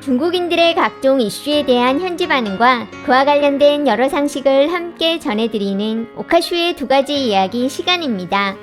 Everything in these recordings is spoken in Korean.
중국인들의 각종 이슈에 대한 현지 반응과 그와 관련된 여러 상식을 함께 전해드리는 오카슈의 두 가지 이야기 시간입니다.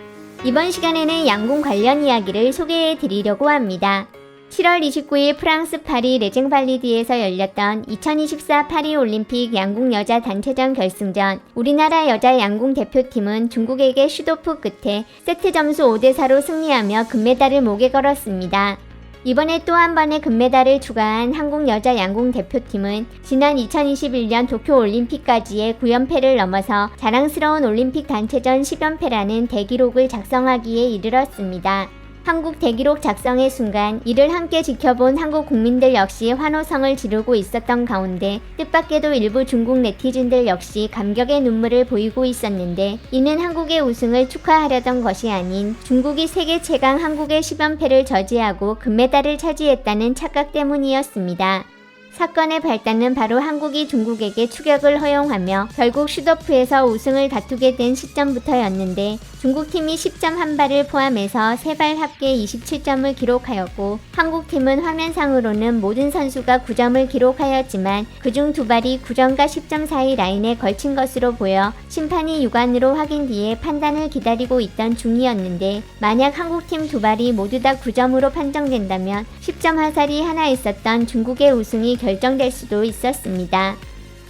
이번 시간에는 양궁 관련 이야기를 소개해 드리려고 합니다. 7월 29일 프랑스 파리 레쟁팔리디에서 열렸던 2024 파리 올림픽 양궁 여자 단체전 결승전, 우리나라 여자 양궁 대표팀은 중국에게 슛오프 끝에 세트 점수 5대4로 승리하며 금메달을 목에 걸었습니다. 이번에 또 한 번의 금메달을 추가한 한국 여자 양궁 대표팀은 지난 2021년 도쿄올림픽까지의 9연패를 넘어서 자랑스러운 올림픽 단체전 10연패라는 대기록을 작성하기에 이르렀습니다. 한국 대기록 작성의 순간 이를 함께 지켜본 한국 국민들 역시 환호성을 지르고 있었던 가운데 뜻밖에도 일부 중국 네티즌들 역시 감격의 눈물을 보이고 있었는데, 이는 한국의 우승을 축하하려던 것이 아닌 중국이 세계 최강 한국의 10연패를 저지하고 금메달을 차지했다는 착각 때문이었습니다. 사건의 발단은 바로 한국이 중국에게 추격을 허용하며 결국 슛오프에서 우승을 다투게 된 시점부터였는데, 중국팀이 10점 한 발을 포함해서 3발 합계 27점을 기록하였고, 한국팀은 화면상으로는 모든 선수가 9점을 기록하였지만 그중 2발이 9점과 10점 사이 라인에 걸친 것으로 보여 심판이 육안으로 확인 뒤에 판단을 기다리고 있던 중이었는데, 만약 한국팀 2발이 모두 다 9점으로 판정된다면 10점 하살이 하나 있었던 중국의 우승이 결정될 수도 있었습니다.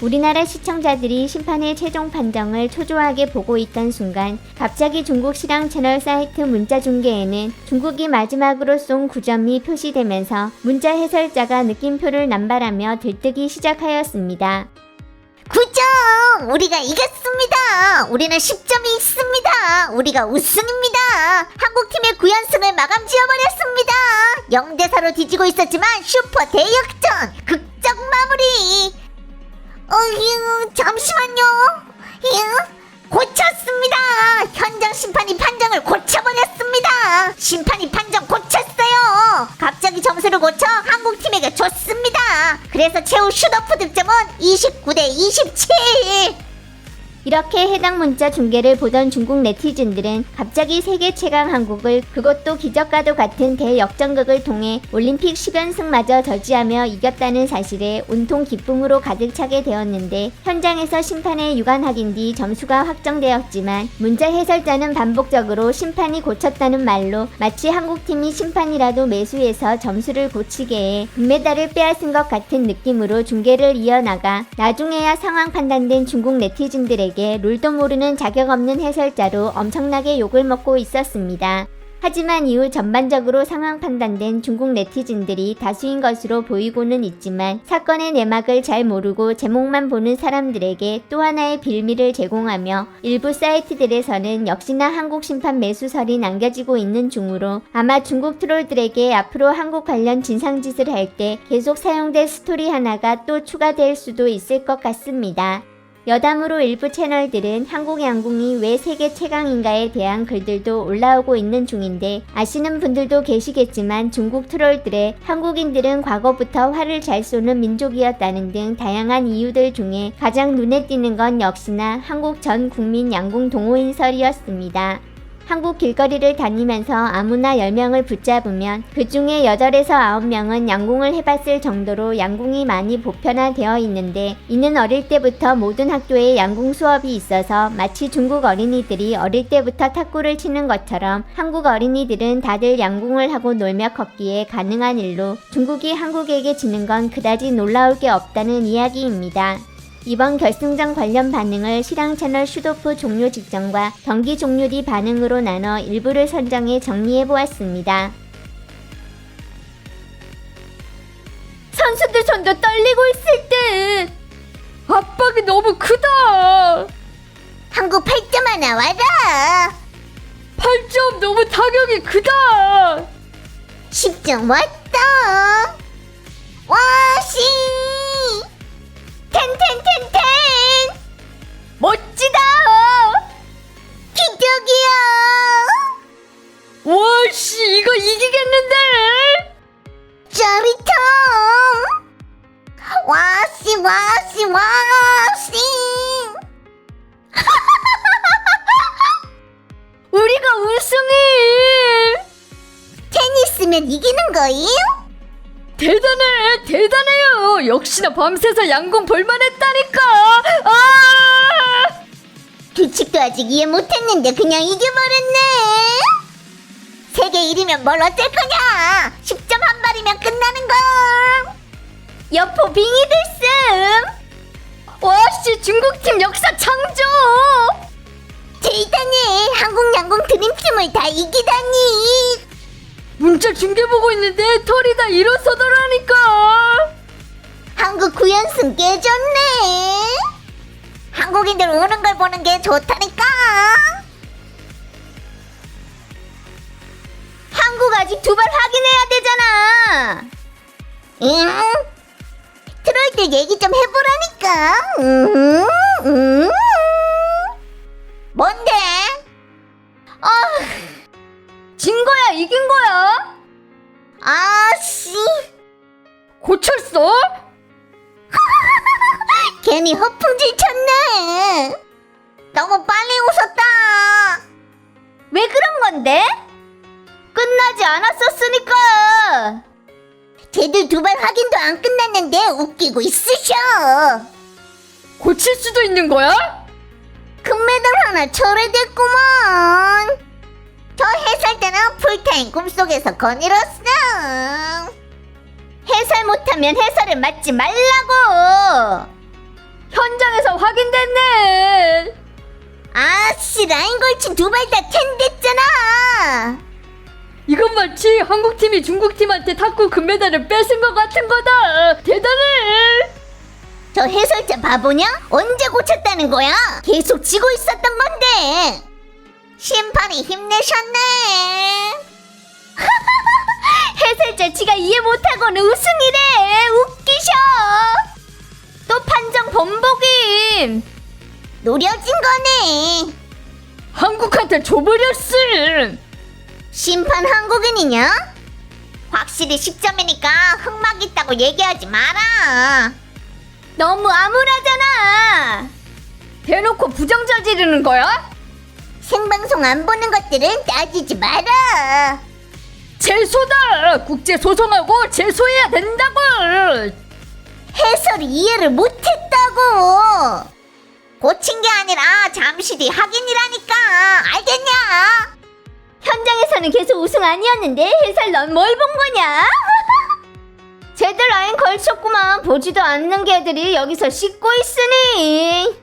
우리나라 시청자들이 심판의 최종 판정을 초조하게 보고 있던 순간 갑자기 중국 실황 채널 사이트 문자 중계에는 중국이 마지막으로 쏜 9점이 표시되면서 문자 해설자가 느낌표를 남발하며 들뜨기 시작하였습니다. 9점! 우리가 이겼습니다! 우리는 10점이 있습니다! 우리가 우승입니다! 한국팀의 9연승을 마감 지어버렸습니다! 0대4로 뒤지고 있었지만 슈퍼 대역전! 극적 마무리! 잠시만요! 고쳤습니다! 현장 심판이 판정을 고쳐버렸습니다! 심판이 판정 고쳤어요! 갑자기 점수를 고쳐 한국팀에게 줬습니다! 그래서 최후 슛오프 득점은 29대 27! 이렇게 해당 문자 중계를 보던 중국 네티즌들은 갑자기 세계 최강 한국을, 그것도 기적과도 같은 대역전극을 통해 올림픽 10연승마저 저지하며 이겼다는 사실에 온통 기쁨으로 가득 차게 되었는데, 현장에서 심판의 육안 확인 뒤 점수가 확정되었지만 문자 해설자는 반복적으로 심판이 고쳤다는 말로 마치 한국팀이 심판이라도 매수해서 점수를 고치게 해 금메달을 빼앗은 것 같은 느낌으로 중계를 이어나가 나중에야 상황 판단된 중국 네티즌들에게 룰도 모르는 자격 없는 해설자로 엄청나게 욕을 먹고 있었습니다. 하지만 이후 전반적으로 상황 판단된 중국 네티즌들이 다수인 것으로 보이고는 있지만, 사건의 내막을 잘 모르고 제목만 보는 사람들에게 또 하나의 빌미를 제공하며 일부 사이트들에서는 역시나 한국 심판 매수설이 남겨지고 있는 중으로 아마 중국 트롤들에게 앞으로 한국 관련 진상짓을 할 때 계속 사용될 스토리 하나가 또 추가될 수도 있을 것 같습니다. 여담으로 일부 채널들은 한국 양궁이 왜 세계 최강인가에 대한 글들도 올라오고 있는 중인데, 아시는 분들도 계시겠지만 중국 트롤들의 한국인들은 과거부터 활을 잘 쏘는 민족이었다는 등 다양한 이유들 중에 가장 눈에 띄는 건 역시나 한국 전 국민 양궁 동호인설이었습니다. 한국 길거리를 다니면서 아무나 10명을 붙잡으면 그 중에 8에서 9명은 양궁을 해봤을 정도로 양궁이 많이 보편화되어 있는데, 이는 어릴 때부터 모든 학교에 양궁 수업이 있어서 마치 중국 어린이들이 어릴 때부터 탁구를 치는 것처럼 한국 어린이들은 다들 양궁을 하고 놀며 컸기에 가능한 일로 중국이 한국에게 지는 건 그다지 놀라울 게 없다는 이야기입니다. 이번 결승전 관련 반응을 실황 채널 슛오프 종료 직전과 경기 종료 뒤 반응으로 나눠 일부를 선정해 정리해보았습니다. 선수들 손도 떨리고 있을 때 압박이 너무 크다. 한국 8점 하나 와라! 8점 너무 타격이 크다. 10점 왔다! 와씨! 텐텐텐텐! 멋지다. 기적이야! 와씨, 이거 이기겠는데? 짜릿함! 와씨 와씨 와씨! 우리가 우승해. 테니스면 이기는 거임? 대단해요. 역시나 밤새서 양궁 볼만했다니까. 아! 규칙도 아직 이해 못했는데 그냥 이겨버렸네. 세계 1위면 뭘 어쩔 거냐. 10점 한 발이면 끝나는 거. 여포 빙의 들씀. 와씨, 중국팀 역사 창조. 대단해. 한국 양궁 드림팀을 다 이기다니. 문자 중계 보고 있는데 털이 다 일어서더라니까. 한국 9연승 깨졌네. 한국인들 우는 걸 보는 게 좋다니까. 한국 아직 2발 확인해야 되잖아. 응? 트롤들 얘기 좀 해보라니까. 뭔데? 진 거야, 이긴 거야? 아씨. 고쳤어? 괜히 허풍질 쳤네. 너무 빨리 웃었다. 왜 그런 건데? 끝나지 않았었으니까. 쟤들 2발 확인도 안 끝났는데 웃기고 있으셔. 고칠 수도 있는 거야? 금메달 하나 철회됐구먼. 저 해설자는 풀타임 꿈속에서 거닐었어. 해설 못하면 해설을 맞지 말라고. 현장에서 확인됐네. 아씨, 라인 걸친 2발 다 텐 됐잖아. 이건 마치 한국팀이 중국팀한테 탁구 금메달을 뺏은 것 같은 거다. 대단해. 저 해설자 바보냐? 언제 고쳤다는 거야? 계속 지고 있었던 건데. 심판이 힘내셨네. 해설자 지가 이해 못하고는 우승이래. 웃기셔. 또 판정 번복임. 노려진 거네. 한국한테 줘버렸음. 심판 한국인이냐? 확실히 10점이니까 흑막 있다고 얘기하지 마라. 너무 암울하잖아. 대놓고 부정 저지르는 거야? 생방송 안 보는 것들은 따지지 마라. 제소다. 국제 소송하고 제소해야 된다고. 해설이 이해를 못했다고. 고친 게 아니라 잠시 뒤 확인이라니까. 알겠냐? 현장에서는 계속 우승 아니었는데 해설 넌 뭘 본 거냐? 쟤들 라인 걸쳤구만. 보지도 않는 개들이 여기서 씻고 있으니.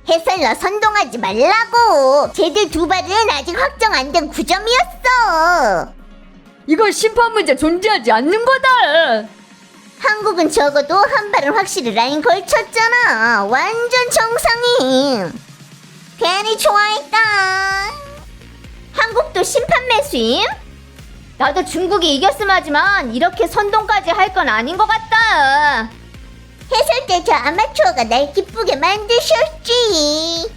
해설러 선동하지 말라고. 쟤들 2발은 아직 확정 안 된 9점이었어. 이건 심판 문제 존재하지 않는 거다. 한국은 적어도 한 발은 확실히 라인 걸쳤잖아. 완전 정상임. 괜히 좋아했다. 한국도 심판 매수임? 나도 중국이 이겼음 하지만 이렇게 선동까지 할 건 아닌 것 같다. 해설자 저 아마추어가 날 기쁘게 만드셨지.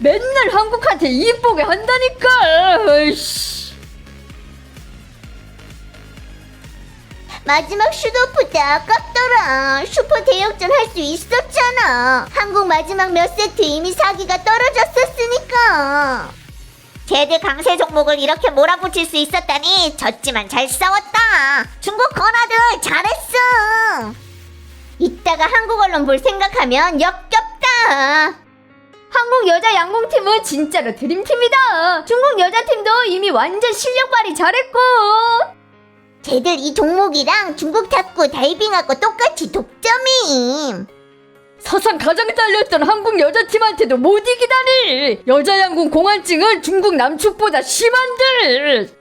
맨날 한국한테 이익 보게 한다니까. 어이씨. 마지막 슛오프 때 아깝더라. 슈퍼 대역전 할 수 있었잖아. 한국 마지막 몇 세트 이미 사기가 떨어졌었으니까. 쟤들 강세 종목을 이렇게 몰아붙일 수 있었다니. 졌지만 잘 싸웠다. 중국 건아들 잘했어. 이따가 한국 언론 볼 생각하면 역겹다. 한국 여자 양궁팀은 진짜로 드림팀이다. 중국 여자팀도 이미 완전 실력 발휘 잘했고. 쟤들 이 종목이랑 중국 탁구 다이빙하고 똑같이 독점임. 사상 가장 딸렸던 한국 여자팀한테도 못 이기다니. 여자 양궁 공안증은 중국 남축보다 심한들.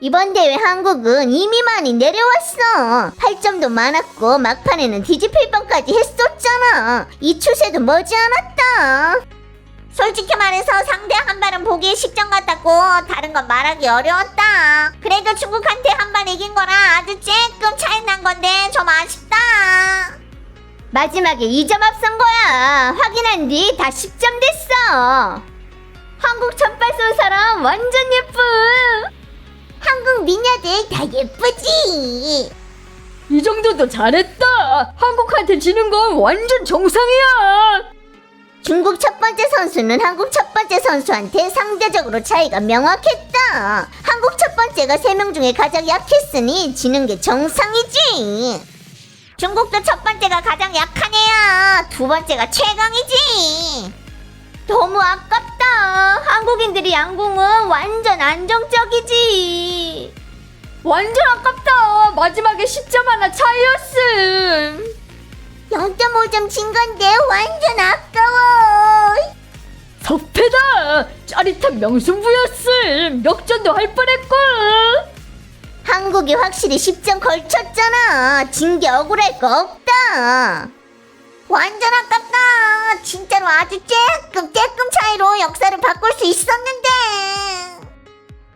이번 대회 한국은 이미 많이 내려왔어. 8점도 많았고 막판에는 뒤집힐 뻔까지 했었잖아. 이 추세도 머지않았다. 솔직히 말해서 상대 한 발은 보기에 10점 같았고 다른 건 말하기 어려웠다. 그래도 중국한테 한 발 이긴 거라 아주 쬐끔 차이 난 건데 좀 아쉽다. 마지막에 2점 앞선 거야. 확인한 뒤 다 10점 됐어. 한국 첫발 쏜 사람 완전 예쁨. 한국 미녀들 다 예쁘지. 이 정도도 잘했다. 한국한테 지는 건 완전 정상이야. 중국 첫 번째 선수는 한국 첫 번째 선수한테 상대적으로 차이가 명확했다. 한국 첫 번째가 3명 중에 가장 약했으니 지는 게 정상이지. 중국도 첫 번째가 가장 약한 애야. 두 번째가 최강이지. 너무 아깝다. 한국인들이 양궁은 완전 안정적이지. 완전 아깝다. 마지막에 10점 하나 차이였음. 0.5점 진 건데 완전 아까워. 섭해다. 짜릿한 명승부였음. 역전도 할 뻔했고. 한국이 확실히 10점 걸쳤잖아. 진 게 억울할 거 없다. 완전 아깝다. 진짜로 아주 쬐끔 차이로 역사를 바꿀 수 있었는데.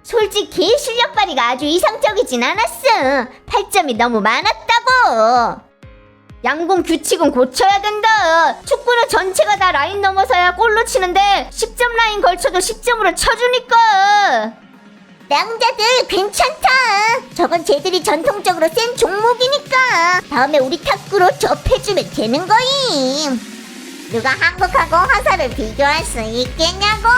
솔직히 실력 발휘가 아주 이상적이진 않았어. 8점이 너무 많았다고. 양궁 규칙은 고쳐야 된다. 축구는 전체가 다 라인 넘어서야 골로 치는데 10점 라인 걸쳐도 10점으로 쳐주니까. 남자들 괜찮다. 저건 쟤들이 전통적으로 센 종목이니까 다음에 우리 탁구로 접해주면 되는 거임. 누가 한국하고 화살을 비교할 수 있겠냐고.